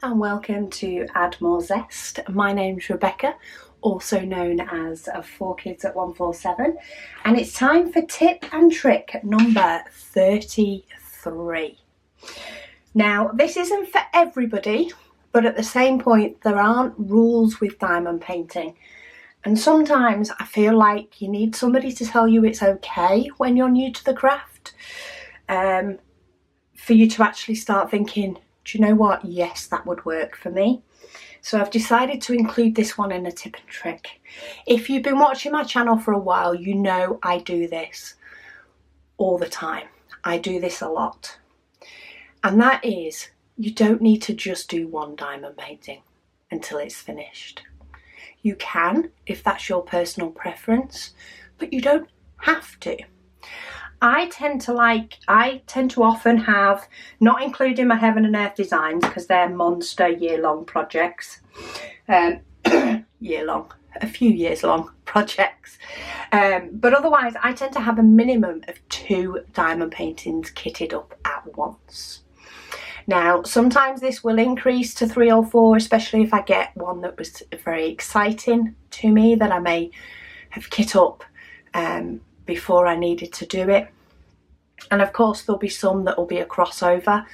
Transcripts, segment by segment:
and welcome to Add More Zest. My name's Rebecca, also known as 4Kids at 147, and it's time for tip and trick number 33. Now, this isn't for everybody, but at the same point, there aren't rules with diamond painting. And sometimes I feel like you need somebody to tell you it's okay when you're new to the craft, for you to actually start thinking, do you know what? Yes, that would work for me. So I've decided to include this one in a tip and trick. If you've been watching my channel for a while, you know I do this all the time. I do this a lot. And that is, you don't need to just do one diamond painting until it's finished. You can, if that's your personal preference, but you don't have to. I tend to often have, not including my Heaven and Earth designs because they're monster year-long projects, a few years long projects, but otherwise I tend to have a minimum of 2 diamond paintings kitted up at once. Now, sometimes this will increase to 3 or 4, especially if I get one that was very exciting to me that I may have kit up before I needed to do it. And of course there'll be some that will be a crossover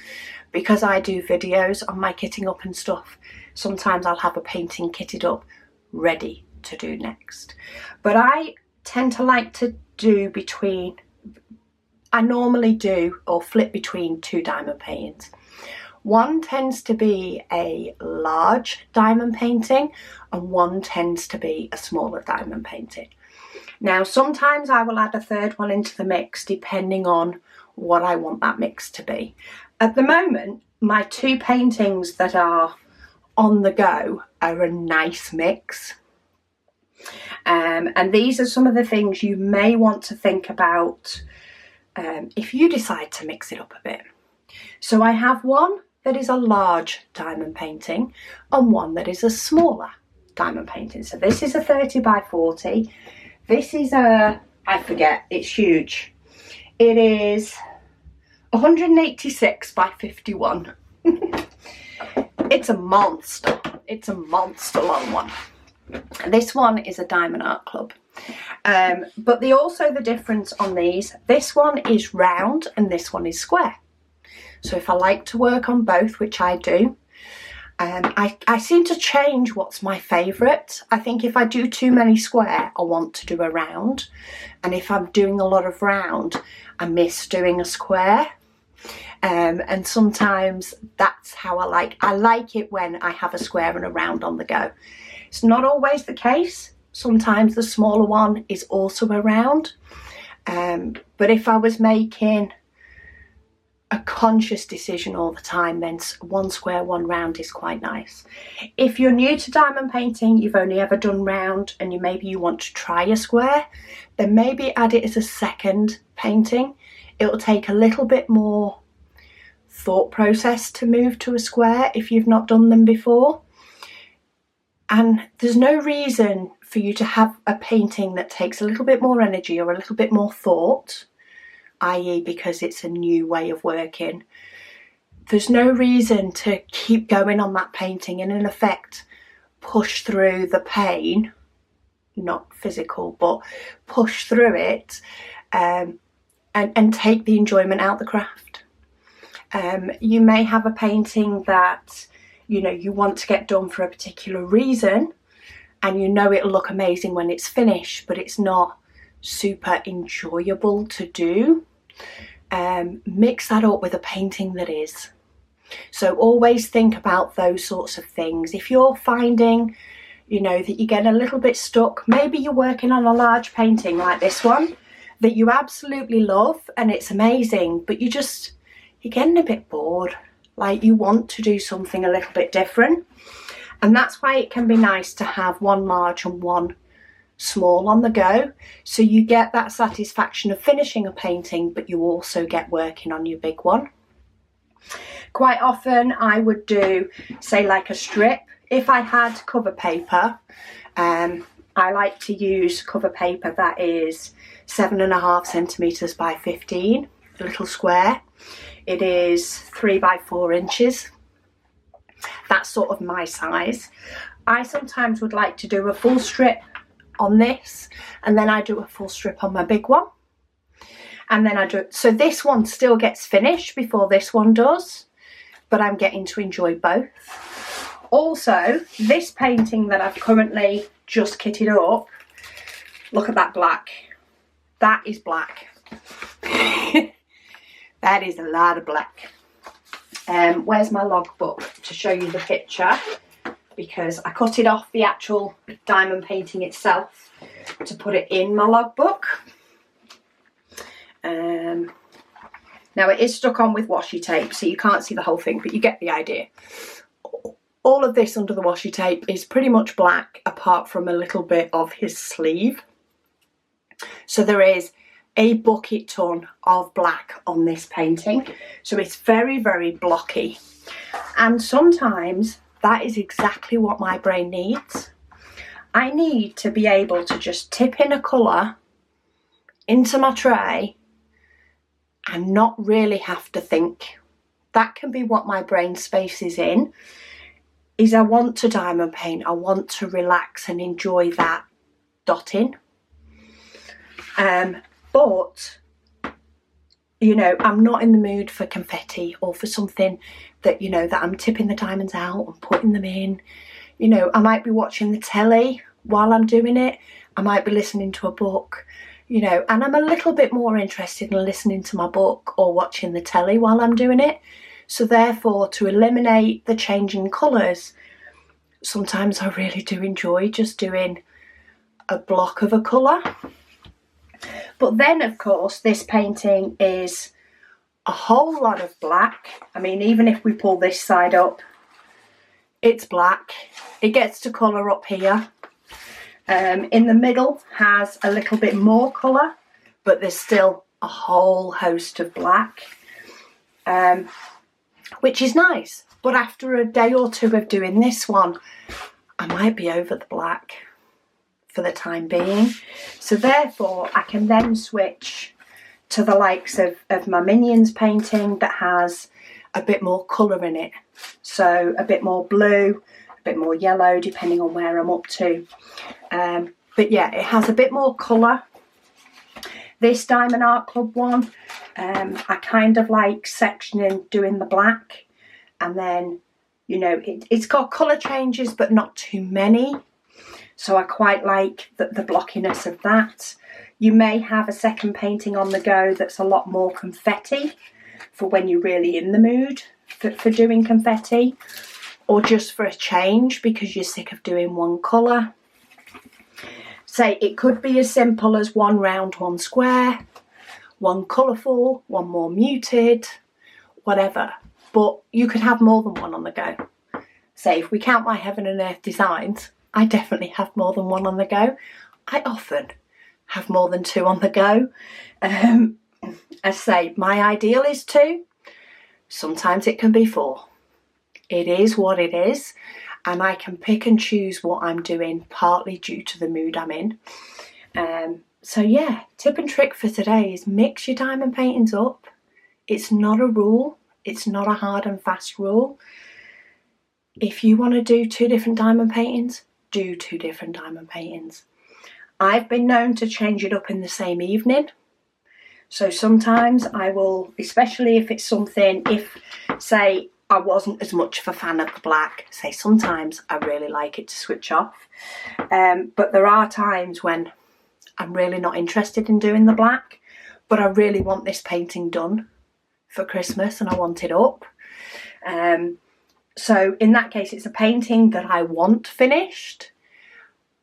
because I do videos on my kitting up and stuff. Sometimes I'll have a painting kitted up ready to do next. But I tend to like to do I normally do or flip between 2 diamond paintings. One tends to be a large diamond painting and one tends to be a smaller diamond painting. Now, sometimes I will add a third one into the mix depending on what I want that mix to be. At the moment, my 2 paintings that are on the go are a nice mix. And these are some of the things you may want to think about if you decide to mix it up a bit. So I have one that is a large diamond painting and one that is a smaller diamond painting. So this is a 30 by 40. This is I forget, it's huge. It is 186 by 51. It's a monster. It's a monster long one. This one is a Diamond Art Club. But the difference on these, this one is round and this one is square. So if I like to work on both, which I do, I seem to change what's my favourite. I think if I do too many square, I want to do a round. And if I'm doing a lot of round, I miss doing a square. And sometimes that's how I like it when I have a square and a round on the go. It's not always the case. Sometimes the smaller one is also a round. But if I was making a conscious decision all the time, then one square, one round is quite nice. If you're new to diamond painting, you've only ever done round and maybe you want to try a square, then maybe add it as a second painting. It'll take a little bit more thought process to move to a square if you've not done them before. And there's no reason for you to have a painting that takes a little bit more energy or a little bit more thought, i.e. because it's a new way of working. There's no reason to keep going on that painting and in effect push through the pain, not physical, but push through it and take the enjoyment out of the craft. You may have a painting that you want to get done for a particular reason and it'll look amazing when it's finished, but it's not super enjoyable to do. Mix that up with a painting that is. So always think about those sorts of things. If you're finding that you get a little bit stuck, maybe you're working on a large painting like this one that you absolutely love and it's amazing, but you're getting a bit bored, like you want to do something a little bit different. And that's why it can be nice to have one large and one small on the go, so you get that satisfaction of finishing a painting, but you also get working on your big one. Quite often I would do, say, like a strip. If I had cover paper, I like to use cover paper that is 7.5 centimetres by 15, a little square. It is 3 by 4 inches. That's sort of my size. I sometimes would like to do a full strip on this, and then I do a full strip on my big one. And then I do, so this one still gets finished before this one does, but I'm getting to enjoy both. Also, this painting that I've currently just kitted up, look at that black. That is black. That is a lot of black. Where's my logbook to show you the picture? Because I cut it off the actual diamond painting itself to put it in my logbook. Now it is stuck on with washi tape, so you can't see the whole thing, but you get the idea. All of this under the washi tape is pretty much black, apart from a little bit of his sleeve. So there is a bucket ton of black on this painting. So it's very, very blocky. And sometimes that is exactly what my brain needs. I need to be able to just tip in a colour into my tray and not really have to think. That can be what my brain space is in, is I want to diamond paint, I want to relax and enjoy that dotting. But, you know, I'm not in the mood for confetti or for something that, you know, that I'm tipping the diamonds out and putting them in. You know, I might be watching the telly while I'm doing it. I might be listening to a book, you know, and I'm a little bit more interested in listening to my book or watching the telly while I'm doing it. So therefore, to eliminate the changing colours, sometimes I really do enjoy just doing a block of a colour. But then, of course, this painting is a whole lot of black. I mean, even if we pull this side up, it's black. It gets to colour up here. In the middle has a little bit more colour, but there's still a whole host of black, which is nice. But after a day or two of doing this one, I might be over the black for the time being. So therefore, I can then switch to the likes of my Minions painting that has a bit more colour in it. So a bit more blue, a bit more yellow, depending on where I'm up to. But yeah, it has a bit more colour. This Diamond Art Club one, I kind of like sectioning, doing the black, and then, you know, it's got colour changes, but not too many. So I quite like the blockiness of that. You may have a second painting on the go that's a lot more confetti for when you're really in the mood for doing confetti, or just for a change because you're sick of doing one colour. Say it could be as simple as one round, one square, one colourful, one more muted, whatever. But you could have more than one on the go. Say if we count my Heaven and Earth designs, I definitely have more than one on the go. I often have more than two on the go. I say my ideal is 2. Sometimes it can be 4. It is what it is, and I can pick and choose what I'm doing, partly due to the mood I'm in. So yeah, tip and trick for today is mix your diamond paintings up. It's not a rule. It's not a hard and fast rule. If you want to do 2 different diamond paintings, do 2 different diamond paintings. I've been known to change it up in the same evening. So sometimes I will, especially if it's something, if say I wasn't as much of a fan of the black, say sometimes I really like it to switch off. But there are times when I'm really not interested in doing the black, but I really want this painting done for Christmas and I want it up. So in that case, it's a painting that I want finished.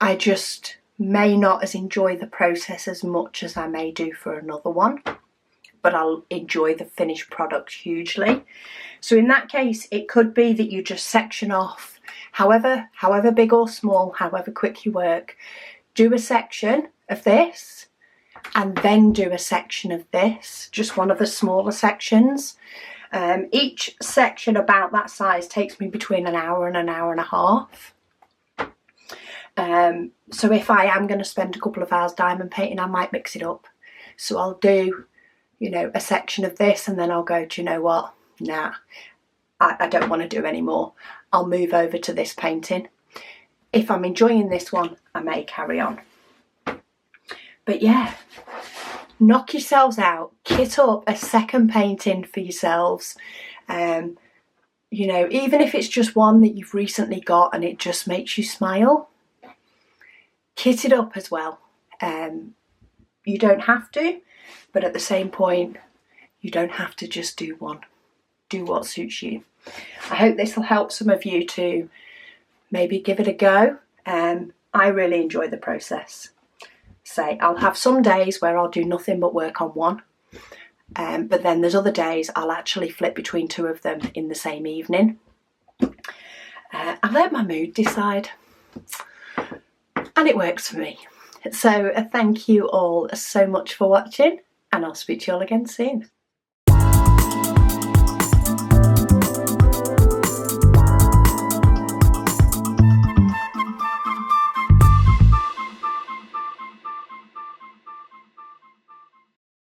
I just may not as enjoy the process as much as I may do for another one, but I'll enjoy the finished product hugely. So in that case, it could be that you just section off, however big or small, however quick you work, do a section of this and then do a section of this, just one of the smaller sections. Each section about that size takes me between an hour and an hour and a half. So if I am going to spend a couple of hours diamond painting, I might mix it up. So I'll do, you know, a section of this and then I'll go, do you know what? Nah, I don't want to do any more. I'll move over to this painting. If I'm enjoying this one, I may carry on. But yeah, knock yourselves out, kit up a second painting for yourselves. You know, even if it's just one that you've recently got and it just makes you smile, kit it up as well. You don't have to, but at the same point, you don't have to just do one. Do what suits you. I hope this will help some of you to maybe give it a go. I really enjoy the process. So I'll have some days where I'll do nothing but work on one. But then there's other days I'll actually flip between two of them in the same evening. I let my mood decide. And it works for me. So thank you all so much for watching, and I'll speak to you all again soon.